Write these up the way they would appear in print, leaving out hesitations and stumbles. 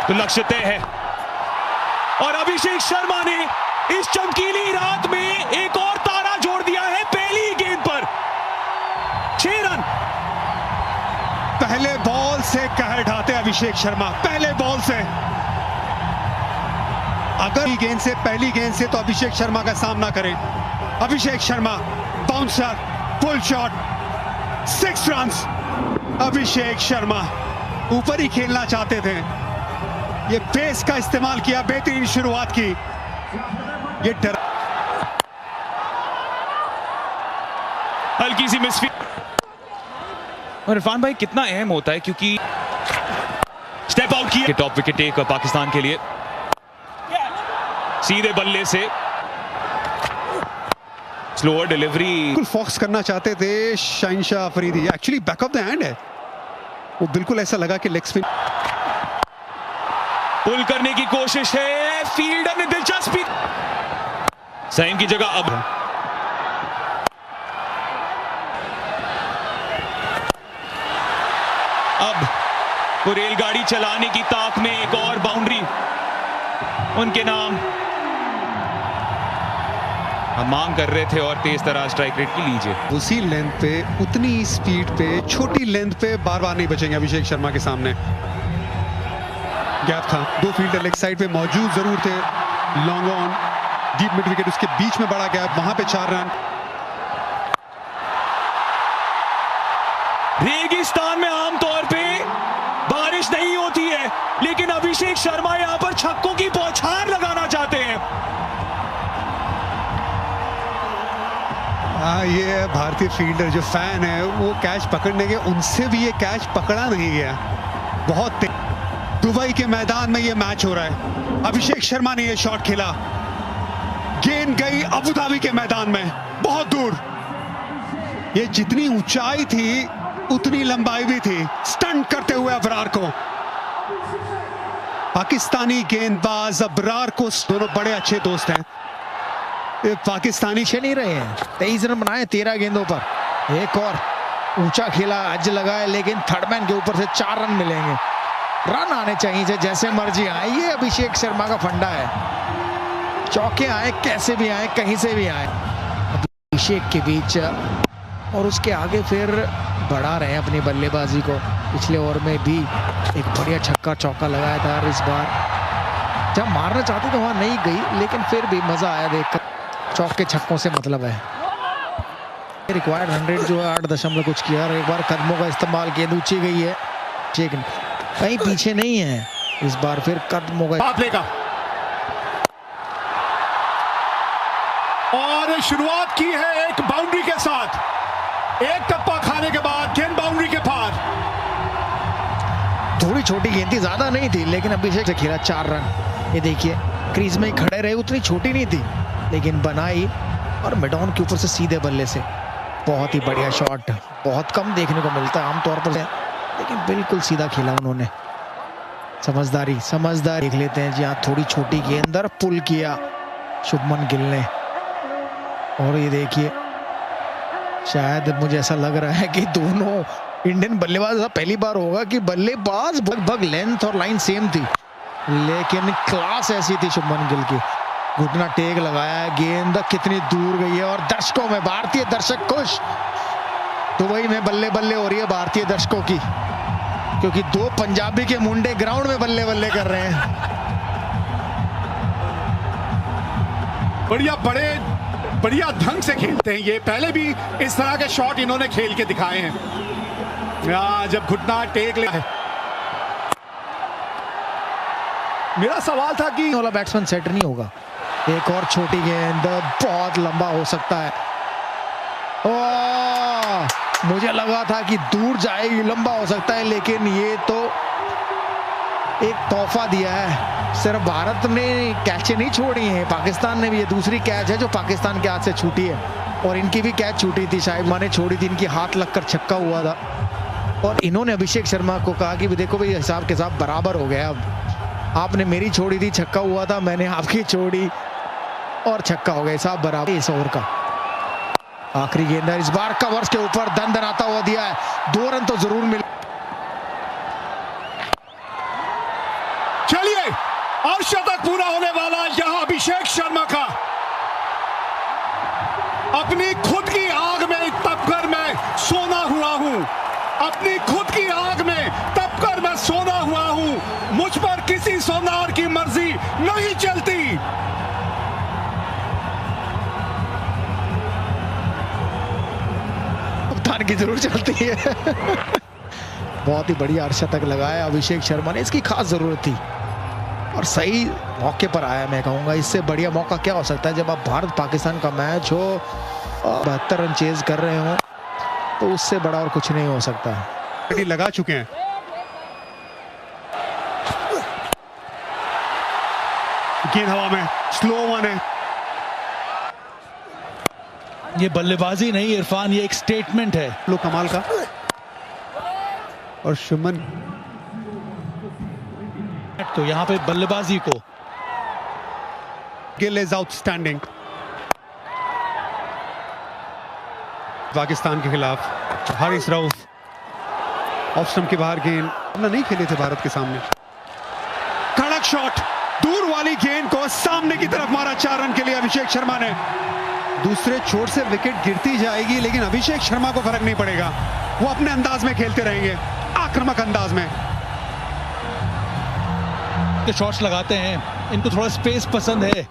तो लक्ष्य तय है और अभिषेक शर्मा ने इस चमकीली रात में एक और तारा जोड़ दिया है। पहली गेंद पर 6 रन। पहले बॉल से कहर ढाते अभिषेक शर्मा, पहले बॉल से। अगर पहली गेंद से तो अभिषेक शर्मा का सामना करें। Abhishek Sharma bouncer, full shot, 6 run. Abhishek Sharma ऊपर ही खेलना चाहते थे, ये पेस का इस्तेमाल किया, बेहतरीन शुरुआत की। ये हल्की सी मिसफील्ड। और इरफान भाई कितना अहम होता है क्योंकि स्टेप आउट किया। टॉप विकेट एक पाकिस्तान के लिए, सीधे बल्ले से स्लोअर डिलीवरी। बिल्कुल फोकस करना चाहते थे शहनशाह Afridi, actually back of the hand है वो, बिल्कुल ऐसा लगा कि लेग स्पिन। पुल करने की कोशिश है, फील्डर ने दिलचस्पी। सईम की जगह अब वो रेलगाड़ी चलाने की ताक में एक और बाउंड्री उनके नाम। हम मांग कर रहे थे और तेज तरार स्ट्राइक रेट की लीजिए। उसी लेंथ पे, उतनी स्पीड पे, छोटी लेंथ पे बार बार नहीं बचेंगे अभिषेक शर्मा के सामने। गैप था, 2 फील्डर लेग साइड पे मौजूद जरूर थे। Long on, deep mid wicket, उसके बीच में बड़ा गैप, वहां पे 4 रन। रेगिस्तान में आमतौर पे बारिश नहीं होती है, लेकिन अभिषेक शर्मा यहां पर छक्कों की बौछार लगाना चाहते हैं। ये भारतीय फील्डर जो फैन है वो कैच पकड़ने के, उनसे भी ये कैच पकड़ा नहीं गया। बहुत दुबई के मैदान में ये मैच हो रहा है, अभिषेक शर्मा ने ये शॉट खेला, गेंद गई अबू धाबी के मैदान में बहुत दूर। ये जितनी ऊंचाई थी उतनी लंबाई भी थी, स्टंट करते हुए अबरार को। पाकिस्तानी गेंदबाज अबरार को, दोनों बड़े अच्छे दोस्त हैं। पाकिस्तानी छे नहीं रहे हैं, 23 रन बनाए 13 गेंदों पर। एक और ऊंचा खेला, अज लगाए, लेकिन थर्डमैन के ऊपर से 4 रन मिलेंगे। रन आने चाहिए जैसे मर्जी आए, ये अभिषेक शर्मा का फंडा है। चौके आए, कैसे भी आए, कहीं से भी आए, अभिषेक के बीच और उसके आगे फिर बढ़ा रहे हैं अपनी बल्लेबाजी को। पिछले ओवर में भी एक बढ़िया छक्का चौका लगाया था, और इस बार जब मारना चाहती तो वहां नहीं गई, लेकिन फिर भी मजा आया देखकर। चौके छक्कों से मतलब है। रिक्वायर्ड 100 जो है 8 कुछ किया, और एक बार कदमों का इस्तेमाल किया, ऊंची गई है, कहीं पीछे नहीं है। इस बार फिर कदमों का लेगा और शुरुआत की है एक बाउंड्री के साथ। एक टप्पा खाने के बाद गेंद बाउंड्री के पार। थोड़ी छोटी गेंद थी, ज्यादा नहीं थी, लेकिन अभिषेक से खेला 4 रन। ये देखिए क्रीज में ही खड़े रहे, उतनी छोटी नहीं थी लेकिन बनाई, और मिडॉन के ऊपर से सीधे बल्ले से बहुत ही बढ़िया शॉट। बहुत कम देखने को मिलता है आमतौर पर, लेकिन बिल्कुल सीधा खेला उन्होंने। समझदारी देख लेते हैं जी हाँ, थोड़ी छोटी गेंद अंदर पुल किया शुभमन गिल ने। और ये देखिए, शायद मुझे ऐसा लग रहा है कि दोनों इंडियन बल्लेबाज, पहली बार होगा कि बल्लेबाज लगभग लेंथ और लाइन सेम थी, लेकिन क्लास ऐसी थी शुभमन गिल की। घुटना टेक लगाया है, गेंद कितनी दूर गई है, और दर्शकों में, भारतीय दर्शक खुश। दुबई में बल्ले बल्ले हो रही है भारतीय दर्शकों की, क्योंकि 2 पंजाबी के मुंडे ग्राउंड में बल्ले बल्ले कर रहे हैं। बढ़िया ढंग से खेलते हैं ये, पहले भी इस तरह के शॉट इन्होंने खेल के दिखाए हैं। जब घुटना टेक ले, मेरा सवाल था कि वाला बैट्समैन सेट नहीं होगा। एक और छोटी गेंद, बहुत लंबा हो सकता है। मुझे लगा था कि दूर जाएगी, लंबा हो सकता है, लेकिन ये तो एक तोहफा दिया है। सिर्फ भारत ने कैचें नहीं छोड़ी हैं, पाकिस्तान ने भी। ये दूसरी कैच है जो पाकिस्तान के हाथ से छूटी है, और इनकी भी कैच छूटी थी, शायद माने छोड़ी थी, इनकी हाथ लगकर छक्का हुआ था। और इन्होंने अभिषेक शर्मा को कहा कि देखो भाई, हिसाब के साथ बराबर हो गया, अब आपने मेरी छोड़ी थी, छक्का हुआ था, मैंने आपकी छोड़ी और छक्का हो गया, हिसाब बराबर। इस ओवर का आखिरी गेंद इस बार कवर्स के ऊपर दंदनाता हुआ दिया है, 2 रन तो जरूर मिले। चलिए और शतक पूरा होने वाला यहां अभिषेक शर्मा का। अपनी खुद की आग में तपकर मैं सोना हुआ हूं, अपनी खुद की आग में तपकर मैं सोना हुआ हूं, मुझ पर किसी सोनार की मर्जी नहीं चलती। कप्तान की जरूर चलती है। बहुत ही बढ़िया अर्धशतक लगाया अभिषेक शर्मा ने, इसकी खास जरूरत थी और सही मौके पर आया। मैं कहूंगा इससे बढ़िया मौका क्या हो सकता है जब आप भारत पाकिस्तान का मैच हो, 72 रन चेज कर रहे हो, तो उससे बड़ा और कुछ नहीं हो सकता। लगा चुके हैं। गेंद हवा में, स्लो वन है। ये बल्लेबाजी नहीं इरफान, ये एक स्टेटमेंट है। लो कमाल का। और शुमन तो यहाँ पे बल्लेबाजी को गिल इज आउटस्टैंडिंग पाकिस्तान के खिलाफ। हारिस रऊफ ऑफ स्टंप के बाहर गेंद नहीं खेले थे भारत के सामने। कड़क शॉट, दूर वाली गेंद को सामने की तरफ मारा 4 रन के लिए अभिषेक शर्मा ने। दूसरे छोर से विकेट गिरती जाएगी लेकिन अभिषेक शर्मा को फर्क नहीं पड़ेगा, वो अपने अंदाज में खेलते रहेंगे, आक्रामक अंदाज में। शॉट्स लगाते हैं, इनको थोड़ा स्पेस पसंद है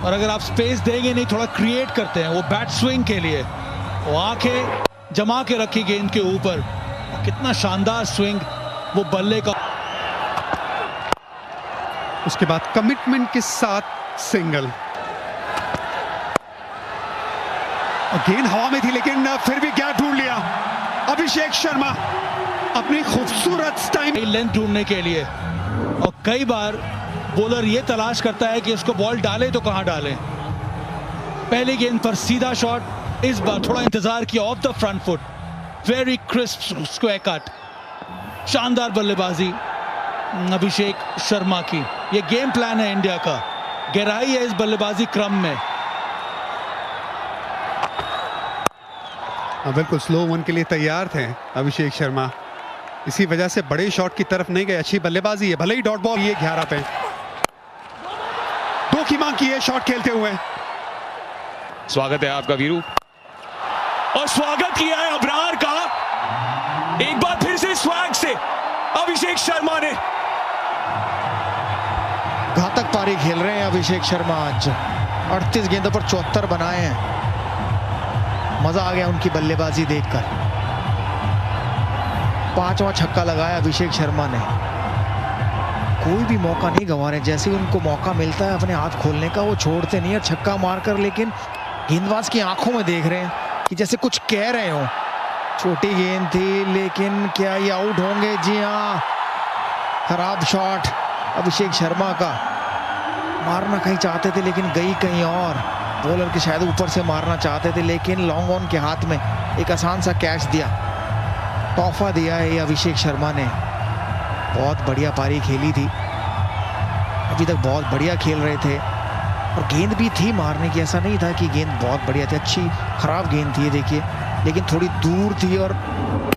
और अगर आप स्पेस देंगे नहीं, थोड़ा क्रिएट करते हैं वो बैट स्विंग के लिए। वो आंखें जमा के रखी गेंद के ऊपर, कितना शानदार स्विंग वो बल्ले का। उसके बाद कमिटमेंट के साथ सिंगल। गेंद हवा में थी लेकिन फिर भी क्या ढूंढ लिया अभिषेक शर्मा अपनी खूबसूरत टाइम लेंथ ढूंढने के लिए। और कई बार बॉलर ये तलाश करता है कि उसको बॉल डाले तो कहां डाले। पहली गेंद पर सीधा शॉट, इस बार थोड़ा इंतजार किया of the front foot, very crisp square cut. शानदार बल्लेबाजी अभिषेक शर्मा की। ये गेम प्लान है इंडिया का, गहराई है इस बल्लेबाजी क्रम में। बिल्कुल स्लो वन के लिए तैयार थे अभिषेक शर्मा, इसी वजह से बड़े शॉट की तरफ नहीं गए। अच्छी बल्लेबाजी है, भले ही डॉट बॉल ये 11 पे 2 की मांग की है शॉट खेलते हुए। स्वागत है आपका वीरू, और स्वागत किया है अबरार का। एक बार फिर से स्वैग से अभिषेक शर्मा ने घातक पारी खेल रहे हैं अभिषेक शर्मा। आज 38 गेंदों पर 74 बनाए हैं। मजा आ गया उनकी बल्लेबाजी देखकर। 5वां छक्का लगाया अभिषेक शर्मा ने। कोई भी मौका नहीं गंवा रहे, जैसे ही उनको मौका मिलता है अपने हाथ खोलने का वो छोड़ते नहीं है छक्का मारकर, लेकिन गेंदबाज की आंखों में देख रहे हैं कि जैसे कुछ कह रहे हो। छोटी गेंद थी लेकिन क्या ये आउट होंगे? जी हाँ, खराब शॉट अभिषेक शर्मा का। मारना कहीं चाहते थे लेकिन गई कहीं और। बॉलर के शायद ऊपर से मारना चाहते थे लेकिन लॉन्ग ऑन के हाथ में एक आसान सा कैच दिया, तोहफा दिया है ये अभिषेक शर्मा ने। बहुत बढ़िया पारी खेली थी, अभी तक बहुत बढ़िया खेल रहे थे और गेंद भी थी मारने की। ऐसा नहीं था कि गेंद बहुत बढ़िया थी, अच्छी खराब गेंद थी ये देखिए, लेकिन थोड़ी दूर थी और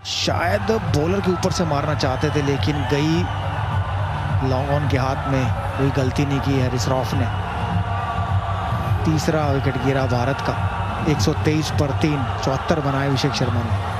शायद बॉलर के ऊपर से मारना चाहते थे लेकिन गई लॉन्ग ऑन के हाथ में। कोई गलती नहीं की हारिस रऊफ ने। तीसरा विकेट गिरा भारत का। 123 पर 3, 74 बनाए अभिषेक शर्मा ने।